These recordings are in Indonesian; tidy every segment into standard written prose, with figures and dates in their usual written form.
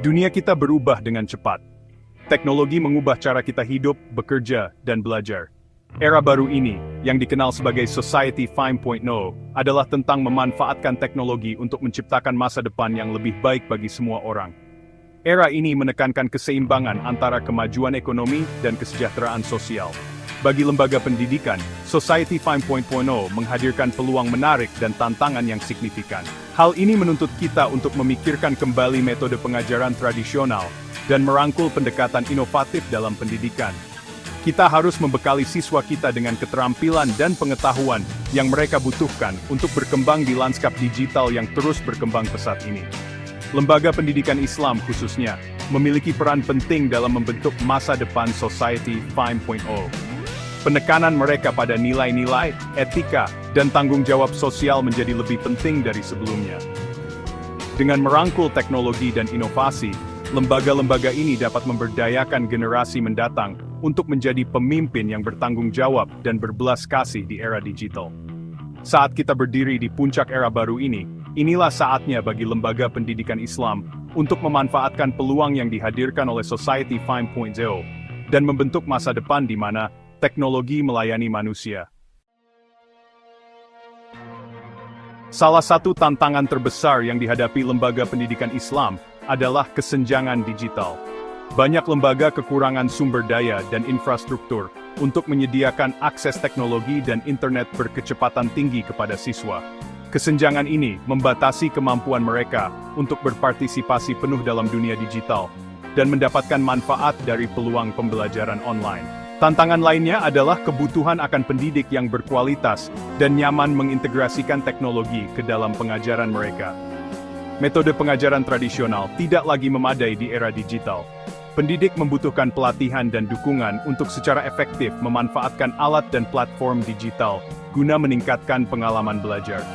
Dunia kita berubah dengan cepat. Teknologi mengubah cara kita hidup, bekerja, dan belajar. Era baru ini, yang dikenal sebagai Society 5.0, adalah tentang memanfaatkan teknologi untuk menciptakan masa depan yang lebih baik bagi semua orang. Era ini menekankan keseimbangan antara kemajuan ekonomi dan kesejahteraan sosial. Bagi lembaga pendidikan, Society 5.0 menghadirkan peluang menarik dan tantangan yang signifikan. Hal ini menuntut kita untuk memikirkan kembali metode pengajaran tradisional dan merangkul pendekatan inovatif dalam pendidikan. Kita harus membekali siswa kita dengan keterampilan dan pengetahuan yang mereka butuhkan untuk berkembang di lanskap digital yang terus berkembang pesat ini. Lembaga pendidikan Islam khususnya memiliki peran penting dalam membentuk masa depan Society 5.0. Penekanan mereka pada nilai-nilai, etika, dan tanggung jawab sosial menjadi lebih penting dari sebelumnya. Dengan merangkul teknologi dan inovasi, lembaga-lembaga ini dapat memberdayakan generasi mendatang untuk menjadi pemimpin yang bertanggung jawab dan berbelas kasih di era digital. Saat kita berdiri di puncak era baru ini, inilah saatnya bagi lembaga pendidikan Islam untuk memanfaatkan peluang yang dihadirkan oleh Society 5.0 dan membentuk masa depan di mana teknologi melayani manusia. Salah satu tantangan terbesar yang dihadapi lembaga pendidikan Islam adalah kesenjangan digital. Banyak lembaga kekurangan sumber daya dan infrastruktur untuk menyediakan akses teknologi dan internet berkecepatan tinggi kepada siswa. Kesenjangan ini membatasi kemampuan mereka untuk berpartisipasi penuh dalam dunia digital dan mendapatkan manfaat dari peluang pembelajaran online. Tantangan lainnya adalah kebutuhan akan pendidik yang berkualitas dan nyaman mengintegrasikan teknologi ke dalam pengajaran mereka. Metode pengajaran tradisional tidak lagi memadai di era digital. Pendidik membutuhkan pelatihan dan dukungan untuk secara efektif memanfaatkan alat dan platform digital guna meningkatkan pengalaman belajar.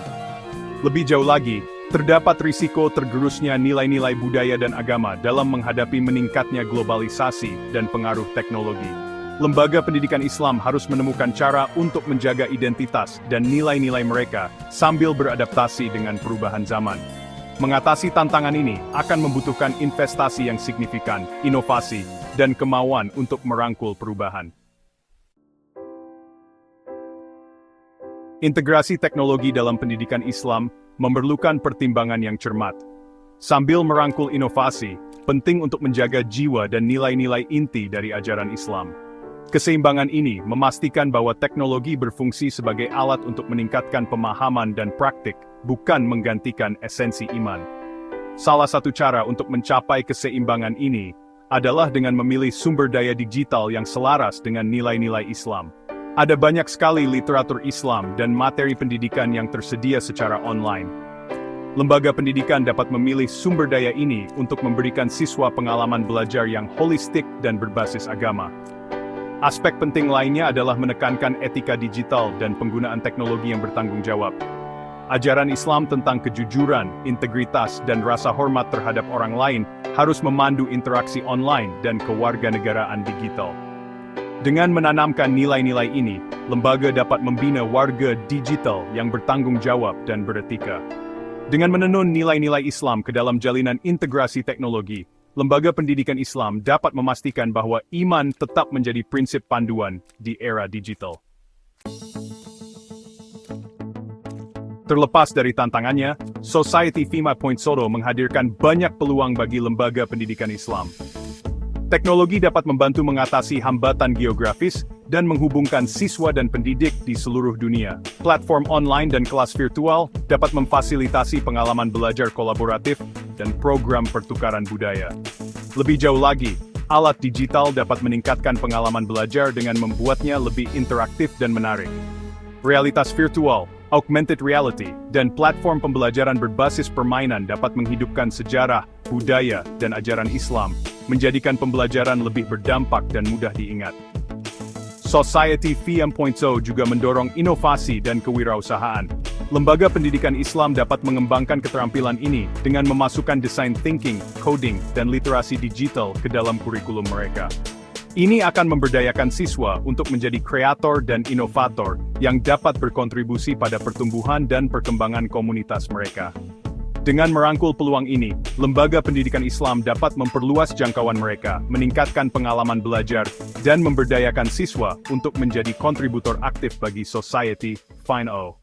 Lebih jauh lagi, terdapat risiko tergerusnya nilai-nilai budaya dan agama dalam menghadapi meningkatnya globalisasi dan pengaruh teknologi. Lembaga pendidikan Islam harus menemukan cara untuk menjaga identitas dan nilai-nilai mereka sambil beradaptasi dengan perubahan zaman. Mengatasi tantangan ini akan membutuhkan investasi yang signifikan, inovasi, dan kemauan untuk merangkul perubahan. Integrasi teknologi dalam pendidikan Islam memerlukan pertimbangan yang cermat. Sambil merangkul inovasi, penting untuk menjaga jiwa dan nilai-nilai inti dari ajaran Islam. Keseimbangan ini memastikan bahwa teknologi berfungsi sebagai alat untuk meningkatkan pemahaman dan praktik, bukan menggantikan esensi iman. Salah satu cara untuk mencapai keseimbangan ini adalah dengan memilih sumber daya digital yang selaras dengan nilai-nilai Islam. Ada banyak sekali literatur Islam dan materi pendidikan yang tersedia secara online. Lembaga pendidikan dapat memilih sumber daya ini untuk memberikan siswa pengalaman belajar yang holistik dan berbasis agama. Aspek penting lainnya adalah menekankan etika digital dan penggunaan teknologi yang bertanggung jawab. Ajaran Islam tentang kejujuran, integritas, dan rasa hormat terhadap orang lain harus memandu interaksi online dan kewarganegaraan digital. Dengan menanamkan nilai-nilai ini, lembaga dapat membina warga digital yang bertanggung jawab dan beretika. Dengan menenun nilai-nilai Islam ke dalam jalinan integrasi teknologi, lembaga pendidikan Islam dapat memastikan bahwa iman tetap menjadi prinsip panduan di era digital. Terlepas dari tantangannya, Society 5.0 menghadirkan banyak peluang bagi lembaga pendidikan Islam. Teknologi dapat membantu mengatasi hambatan geografis dan menghubungkan siswa dan pendidik di seluruh dunia. Platform online dan kelas virtual dapat memfasilitasi pengalaman belajar kolaboratif dan program pertukaran budaya. Lebih jauh lagi, alat digital dapat meningkatkan pengalaman belajar dengan membuatnya lebih interaktif dan menarik. Realitas virtual, augmented reality, dan platform pembelajaran berbasis permainan dapat menghidupkan sejarah, budaya, dan ajaran Islam, menjadikan pembelajaran lebih berdampak dan mudah diingat. Society 5.0 juga mendorong inovasi dan kewirausahaan. Lembaga pendidikan Islam dapat mengembangkan keterampilan ini dengan memasukkan design thinking, coding, dan literasi digital ke dalam kurikulum mereka. Ini akan memberdayakan siswa untuk menjadi kreator dan inovator yang dapat berkontribusi pada pertumbuhan dan perkembangan komunitas mereka. Dengan merangkul peluang ini, lembaga pendidikan Islam dapat memperluas jangkauan mereka, meningkatkan pengalaman belajar, dan memberdayakan siswa untuk menjadi kontributor aktif bagi Society 5.0.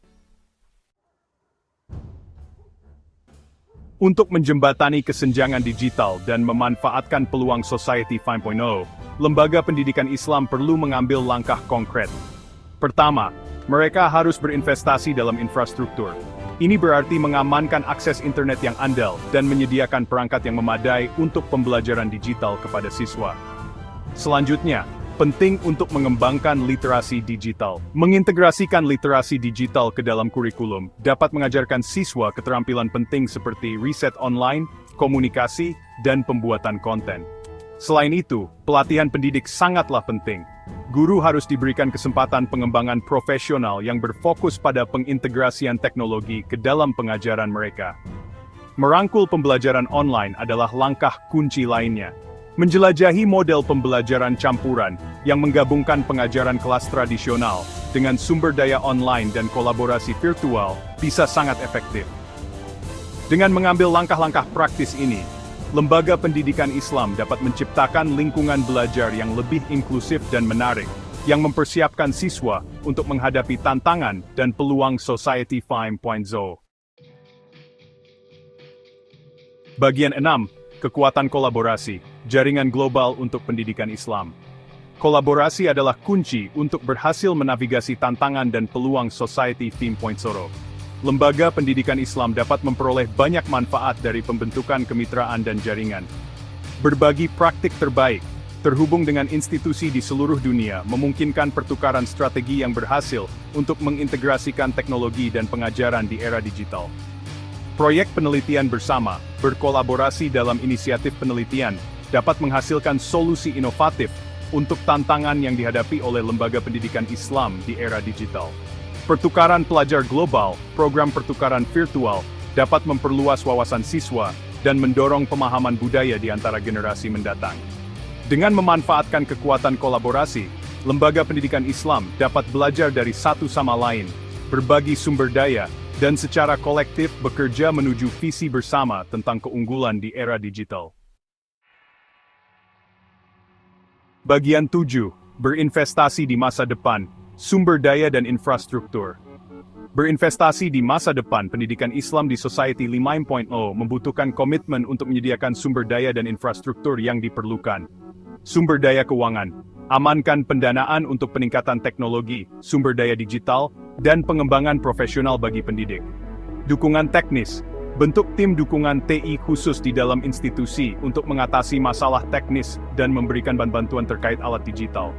Untuk menjembatani kesenjangan digital dan memanfaatkan peluang Society 5.0, lembaga pendidikan Islam perlu mengambil langkah konkret. Pertama, mereka harus berinvestasi dalam infrastruktur. Ini berarti mengamankan akses internet yang andal dan menyediakan perangkat yang memadai untuk pembelajaran digital kepada siswa. Selanjutnya, penting untuk mengembangkan literasi digital. Mengintegrasikan literasi digital ke dalam kurikulum dapat mengajarkan siswa keterampilan penting seperti riset online, komunikasi, dan pembuatan konten. Selain itu, pelatihan pendidik sangatlah penting. Guru harus diberikan kesempatan pengembangan profesional yang berfokus pada pengintegrasian teknologi ke dalam pengajaran mereka. Merangkul pembelajaran online adalah langkah kunci lainnya. Menjelajahi model pembelajaran campuran yang menggabungkan pengajaran kelas tradisional dengan sumber daya online dan kolaborasi virtual bisa sangat efektif. Dengan mengambil langkah-langkah praktis ini, lembaga pendidikan Islam dapat menciptakan lingkungan belajar yang lebih inklusif dan menarik, yang mempersiapkan siswa untuk menghadapi tantangan dan peluang Society 5.0. Bagian 6. Kekuatan kolaborasi, jaringan global untuk pendidikan Islam. Kolaborasi adalah kunci untuk berhasil menavigasi tantangan dan peluang Society 5.0. Lembaga pendidikan Islam dapat memperoleh banyak manfaat dari pembentukan kemitraan dan jaringan. Berbagi praktik terbaik, terhubung dengan institusi di seluruh dunia, memungkinkan pertukaran strategi yang berhasil untuk mengintegrasikan teknologi dan pengajaran di era digital. Proyek penelitian bersama, berkolaborasi dalam inisiatif penelitian, dapat menghasilkan solusi inovatif untuk tantangan yang dihadapi oleh lembaga pendidikan Islam di era digital. Pertukaran pelajar global, program pertukaran virtual, dapat memperluas wawasan siswa dan mendorong pemahaman budaya di antara generasi mendatang. Dengan memanfaatkan kekuatan kolaborasi, lembaga pendidikan Islam dapat belajar dari satu sama lain, berbagi sumber daya, dan secara kolektif bekerja menuju visi bersama tentang keunggulan di era digital. Bagian 7. Berinvestasi di masa depan, sumber daya dan infrastruktur. Berinvestasi di masa depan pendidikan Islam di Society 5.0 membutuhkan komitmen untuk menyediakan sumber daya dan infrastruktur yang diperlukan. Sumber daya keuangan, amankan pendanaan untuk peningkatan teknologi, sumber daya digital, dan pengembangan profesional bagi pendidik. Dukungan teknis, bentuk tim dukungan TI khusus di dalam institusi untuk mengatasi masalah teknis dan memberikan bantuan terkait alat digital.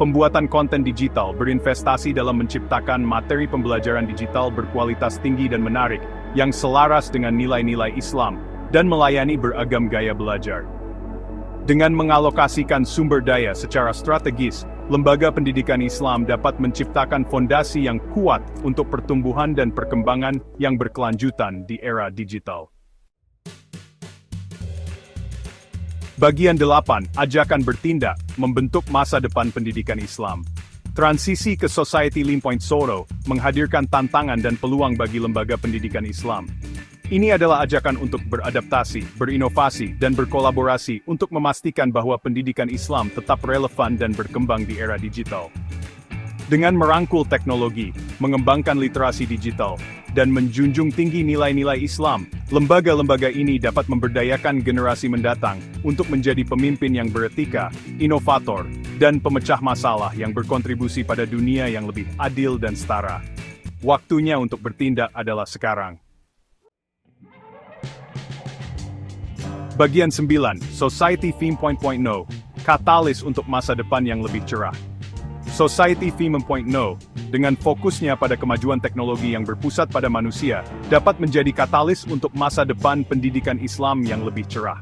Pembuatan konten digital, berinvestasi dalam menciptakan materi pembelajaran digital berkualitas tinggi dan menarik, yang selaras dengan nilai-nilai Islam, dan melayani beragam gaya belajar. Dengan mengalokasikan sumber daya secara strategis, lembaga pendidikan Islam dapat menciptakan fondasi yang kuat untuk pertumbuhan dan perkembangan yang berkelanjutan di era digital. Bagian 8. Ajakan bertindak, membentuk masa depan pendidikan Islam. Transisi ke Society 5.0 menghadirkan tantangan dan peluang bagi lembaga pendidikan Islam. Ini adalah ajakan untuk beradaptasi, berinovasi, dan berkolaborasi untuk memastikan bahwa pendidikan Islam tetap relevan dan berkembang di era digital. Dengan merangkul teknologi, mengembangkan literasi digital, dan menjunjung tinggi nilai-nilai Islam, lembaga-lembaga ini dapat memberdayakan generasi mendatang untuk menjadi pemimpin yang beretika, inovator, dan pemecah masalah yang berkontribusi pada dunia yang lebih adil dan setara. Waktunya untuk bertindak adalah sekarang. Bagian 9. Society 5.0, katalis untuk masa depan yang lebih cerah. Society 5.0, dengan fokusnya pada kemajuan teknologi yang berpusat pada manusia, dapat menjadi katalis untuk masa depan pendidikan Islam yang lebih cerah.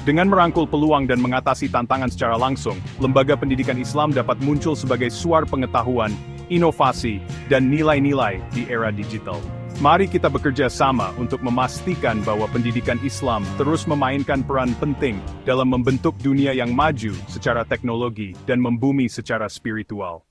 Dengan merangkul peluang dan mengatasi tantangan secara langsung, lembaga pendidikan Islam dapat muncul sebagai suar pengetahuan, inovasi, dan nilai-nilai di era digital. Mari kita bekerja sama untuk memastikan bahwa pendidikan Islam terus memainkan peran penting dalam membentuk dunia yang maju secara teknologi dan membumi secara spiritual.